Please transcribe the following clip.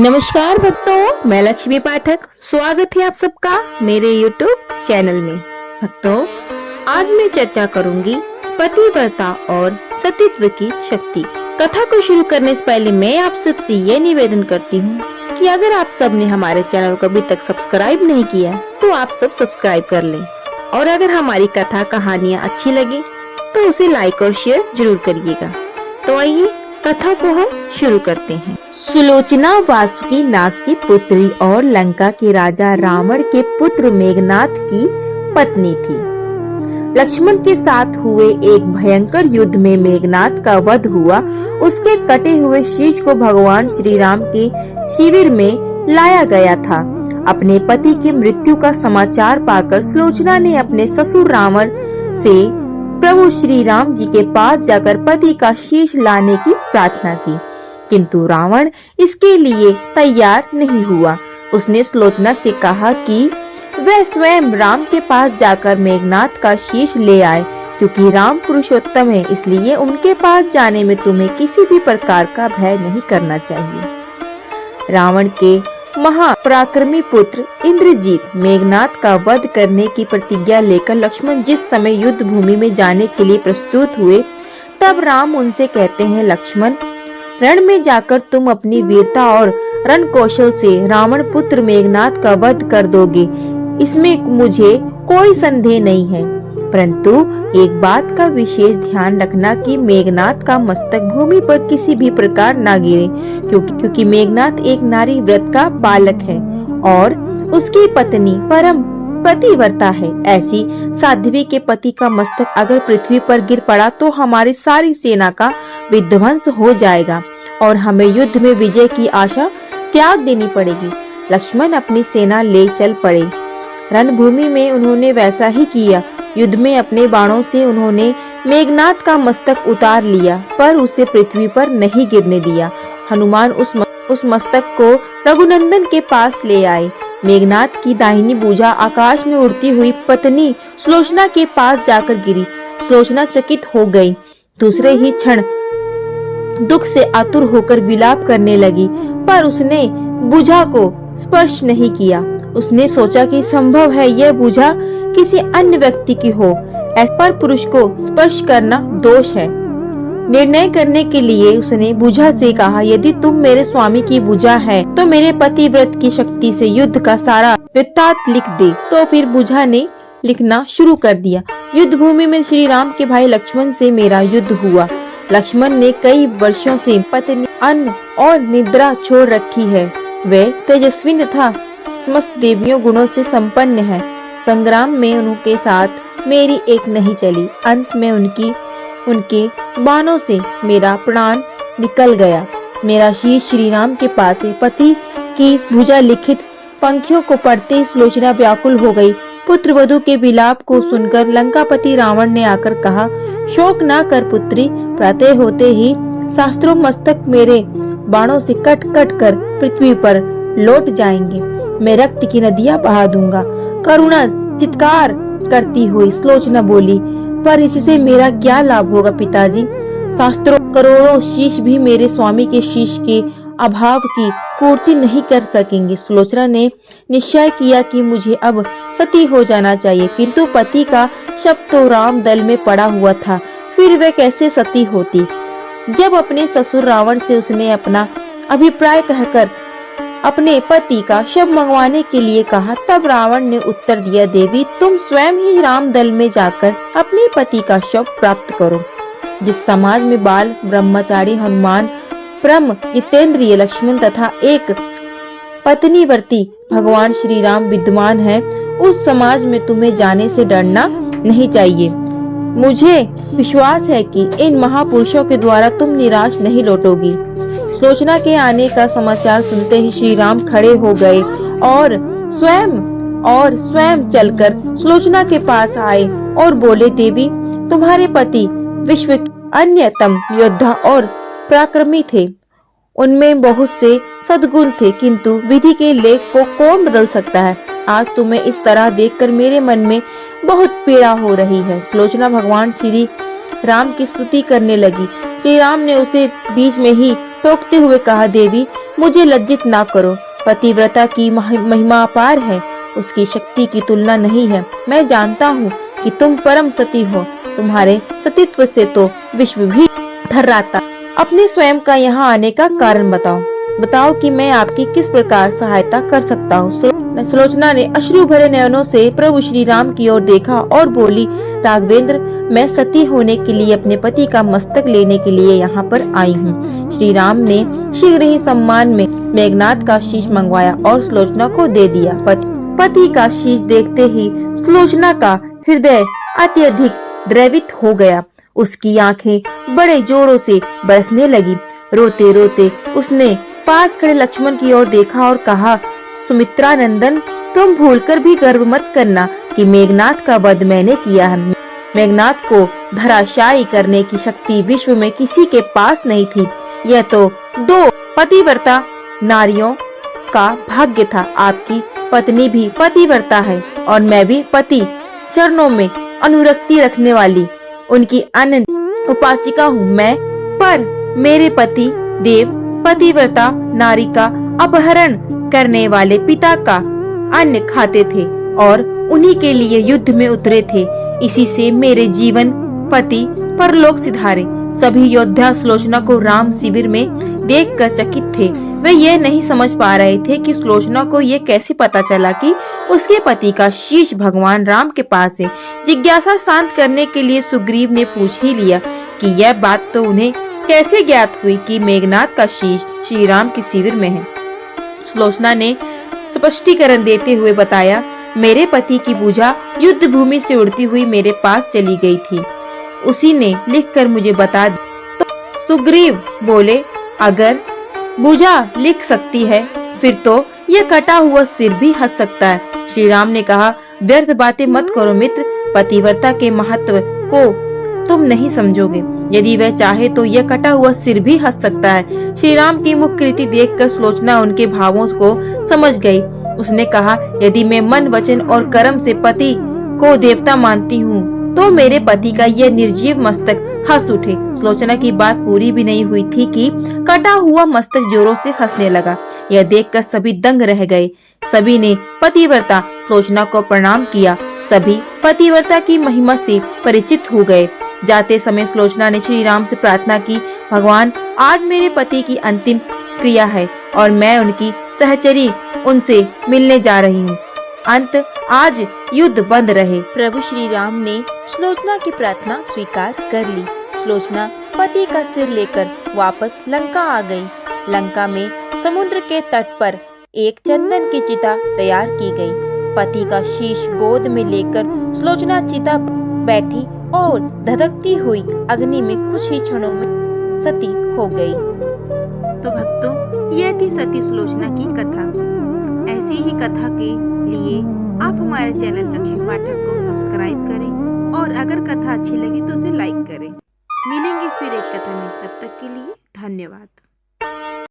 नमस्कार भक्तों, मैं लक्ष्मी पाठक स्वागत है आप सबका मेरे YouTube चैनल में। भक्तों, आज मैं चर्चा करूंगी पतिव्रता और सतीत्व की शक्ति। कथा को शुरू करने से पहले मैं आप सबसे ये निवेदन करती हूँ कि अगर आप सब ने हमारे चैनल को अभी तक सब्सक्राइब नहीं किया तो आप सब सब्सक्राइब कर लें, और अगर हमारी कथा कहानियाँ अच्छी लगे तो उसे लाइक और शेयर जरूर करिएगा। तो आइए कथा को हम शुरू करते हैं। सुलोचना वासुकी नाग की पुत्री और लंका के राजा रावण के पुत्र मेघनाथ की पत्नी थी। लक्ष्मण के साथ हुए एक भयंकर युद्ध में मेघनाथ का वध हुआ। उसके कटे हुए शीश को भगवान श्री राम के शिविर में लाया गया था। अपने पति की मृत्यु का समाचार पाकर सुलोचना ने अपने ससुर रावण से प्रभु श्री राम जी के पास जाकर पति का शीश लाने की प्रार्थना की, किंतु रावण इसके लिए तैयार नहीं हुआ। उसने सुलोचना से कहा कि वह स्वयं राम के पास जाकर मेघनाथ का शीश ले आए, क्योंकि राम पुरुषोत्तम है, इसलिए उनके पास जाने में तुम्हें किसी भी प्रकार का भय नहीं करना चाहिए। रावण के महापराक्रमी पुत्र इंद्रजीत मेघनाथ का वध करने की प्रतिज्ञा लेकर लक्ष्मण जिस समय युद्ध भूमि में जाने के लिए प्रस्तुत हुए, तब राम उनसे कहते हैं, लक्ष्मण, रण में जाकर तुम अपनी वीरता और रण कौशल से रावण पुत्र मेघनाथ का वध कर दोगे, इसमें मुझे कोई संदेह नहीं है। परंतु एक बात का विशेष ध्यान रखना कि मेघनाथ का मस्तक भूमि पर किसी भी प्रकार न गिरे, क्योंकि मेघनाथ एक नारी व्रत का बालक है और उसकी पत्नी परम पतिव्रता है। ऐसी साध्वी के पति का मस्तक अगर पृथ्वी पर गिर पड़ा तो हमारी सारी सेना का विध्वंस हो जाएगा और हमें युद्ध में विजय की आशा त्याग देनी पड़ेगी। लक्ष्मण अपनी सेना ले चल पड़े। रणभूमि में उन्होंने वैसा ही किया। युद्ध में अपने बाणों से उन्होंने मेघनाथ का मस्तक उतार लिया, पर उसे पृथ्वी पर नहीं गिरने दिया। हनुमान उस मस्तक को रघुनंदन के पास ले आए। मेघनाथ की दाहिनी भुजा आकाश में उड़ती हुई पत्नी सुलोचना के पास जाकर गिरी। सुलोचना चकित हो गई। दूसरे ही क्षण दुख से आतुर होकर विलाप करने लगी, पर उसने भुजा को स्पर्श नहीं किया। उसने सोचा कि संभव है यह भुजा किसी अन्य व्यक्ति की हो, ऐसे पर पुरुष को स्पर्श करना दोष है। निर्णय करने के लिए उसने भुजा से कहा, यदि तुम मेरे स्वामी की भुजा है तो मेरे पतिव्रत की शक्ति से युद्ध का सारा वृत्तांत लिख दे। तो फिर भुजा ने लिखना शुरू कर दिया। युद्ध भूमि में श्री राम के भाई लक्ष्मण से मेरा युद्ध हुआ। लक्ष्मण ने कई वर्षों से पत्नी, अन्न और निद्रा छोड़ रखी है। वे तेजस्वी तथा समस्त देवियों गुणों से संपन्न है। संग्राम में उनके साथ मेरी एक नहीं चली। अंत में उनके बाणों से मेरा प्राण निकल गया। मेरा शीश श्री राम के पास है। पति की भुजा लिखित पंक्तियों को पढ़ते सुलोचना व्याकुल हो गई। पुत्र वधू के विलाप को सुनकर लंकापति रावण ने आकर कहा, शोक न कर पुत्री, प्रातः होते ही शास्त्रों मस्तक मेरे बाणों से कट कट कर पृथ्वी पर लौट जाएंगे। मैं रक्त की नदियां बहा दूंगा। करुणा चित्कार करती हुई सुलोचना बोली, पर इससे मेरा क्या लाभ होगा पिताजी? शास्त्रों करोड़ों शीश भी मेरे स्वामी के शीश के अभाव की पूर्ति नहीं कर सकेंगे। सुलोचना ने निश्चय किया कि मुझे अब सती हो जाना चाहिए, किंतु पति का शव तो राम दल में पड़ा हुआ था, फिर वह कैसे सती होती? जब अपने ससुर रावण से उसने अपना अभिप्राय कहकर अपने पति का शव मंगवाने के लिए कहा, तब रावण ने उत्तर दिया, देवी, तुम स्वयं ही राम दल में जाकर अपने पति का शव प्राप्त करो। जिस समाज में बाल ब्रह्मचारी हनुमान, परम जितेंद्रिय लक्ष्मण तथा एक पत्नीवर्ती भगवान श्री राम विद्यमान है, उस समाज में तुम्हें जाने से डरना नहीं चाहिए। मुझे विश्वास है कि इन महापुरुषों के द्वारा तुम निराश नहीं लौटोगी। सुलोचना के आने का समाचार सुनते ही श्री राम खड़े हो गए और स्वयं चलकर सुलोचना के पास आए और बोले, देवी, तुम्हारे पति विश्व के अन्यतम योद्धा और पराक्रमी थे। उनमें बहुत से सद्गुण थे, किंतु विधि के लेख को कौन बदल सकता है? आज तुम्हें इस तरह देखकर मेरे मन में बहुत पीड़ा हो रही है। सुलोचना भगवान श्री राम की स्तुति करने लगी। श्री राम ने उसे बीच में ही टोकते हुए कहा, देवी, मुझे लज्जित ना करो। पतिव्रता की महिमा अपार है, उसकी शक्ति की तुलना नहीं है। मैं जानता हूँ कि तुम परम सती हो, तुम्हारे सतीत्व से तो विश्व भी थर्राता। अपने स्वयं का यहाँ आने का कारण बताओ, बताओ कि मैं आपकी किस प्रकार सहायता कर सकता हूँ। सुलोचना ने अश्रु भरे नयनों से प्रभु श्री राम की ओर देखा और बोली, राघवेंद्र, मैं सती होने के लिए अपने पति का मस्तक लेने के लिए यहाँ पर आई हूँ। श्री राम ने शीघ्र ही सम्मान में मेघनाथ का शीश मंगवाया और सुलोचना को दे दिया। पति का शीश देखते ही सुलोचना का हृदय अत्यधिक द्रवित हो गया। उसकी आंखें बड़े जोरों से बरसने लगी। रोते रोते उसने पास खड़े लक्ष्मण की ओर देखा और कहा, सुमित्रा नंदन, तुम भूलकर भी गर्व मत करना कि मेघनाथ का वध मैंने किया है। मेघनाथ को धराशायी करने की शक्ति विश्व में किसी के पास नहीं थी। यह तो दो पतिव्रता नारियों का भाग्य था। आपकी पत्नी भी पतिव्रता है और मैं भी पति चरणों में अनुरक्ति रखने वाली उनकी अनंत उपासिका हूँ मैं। पर मेरे पति देव पतिव्रता नारी का अपहरण करने वाले पिता का अन्न खाते थे और उन्हीं के लिए युद्ध में उतरे थे। इसी से मेरे जीवन पति परलोक सिधारे। सभी योद्धा सुलोचना को राम शिविर में देखकर चकित थे। वे ये नहीं समझ पा रहे थे कि सुलोचना को ये कैसे पता चला कि उसके पति का शीश भगवान राम के पास है। जिज्ञासा शांत करने के लिए सुग्रीव ने पूछ ही लिया कि यह बात तो उन्हें कैसे ज्ञात हुई कि मेघनाथ का शीश श्री राम के शिविर में है। सुलोचना ने स्पष्टीकरण देते हुए बताया, मेरे पति की भुजा युद्ध भूमि से उड़ती हुई मेरे पास चली गई थी, उसी ने लिखकर मुझे बता दी। तो सुग्रीव बोले, अगर भुजा लिख सकती है फिर तो यह कटा हुआ सिर भी हंस सकता है। श्री राम ने कहा, व्यर्थ बातें मत करो मित्र, पतिव्रता के महत्व को तुम नहीं समझोगे। यदि वह चाहे तो यह कटा हुआ सिर भी हंस सकता है। श्री राम की मुख कृति देखकर सुलोचना उनके भावों को समझ गई। उसने कहा, यदि मैं मन वचन और कर्म से पति को देवता मानती हूँ तो मेरे पति का यह निर्जीव मस्तक हंस उठे। सुलोचना की बात पूरी भी नहीं हुई थी कि कटा हुआ मस्तक जोरों से हंसने लगा। यह देखकर सभी दंग रह गए। सभी ने पतिव्रता सुलोचना को प्रणाम किया। सभी पतिव्रता की महिमा से परिचित हो गए। जाते समय सुलोचना ने श्री राम से प्रार्थना की, भगवान, आज मेरे पति की अंतिम क्रिया है और मैं उनकी सहचरी उनसे मिलने जा रही हूँ। अंत आज युद्ध बंद रहे। प्रभु श्री राम ने सुलोचना की प्रार्थना स्वीकार कर ली। सुलोचना पति का सिर लेकर वापस लंका आ गई। लंका में समुद्र के तट पर एक चंदन की चिता तैयार की गई। पति का शीश गोद में लेकर सुलोचना चिता बैठी और धधकती हुई अग्नि में कुछ ही क्षणों में सती हो गई। तो भक्तों, यह थी सती सुलोचना की कथा। ऐसी ही कथा के लिए आप हमारे चैनल लक्ष्मी पाठक को सब्सक्राइब करें और अगर कथा अच्छी लगी तो उसे लाइक करें। मिलेंगे फिर एक कथा में, तब तक के लिए धन्यवाद।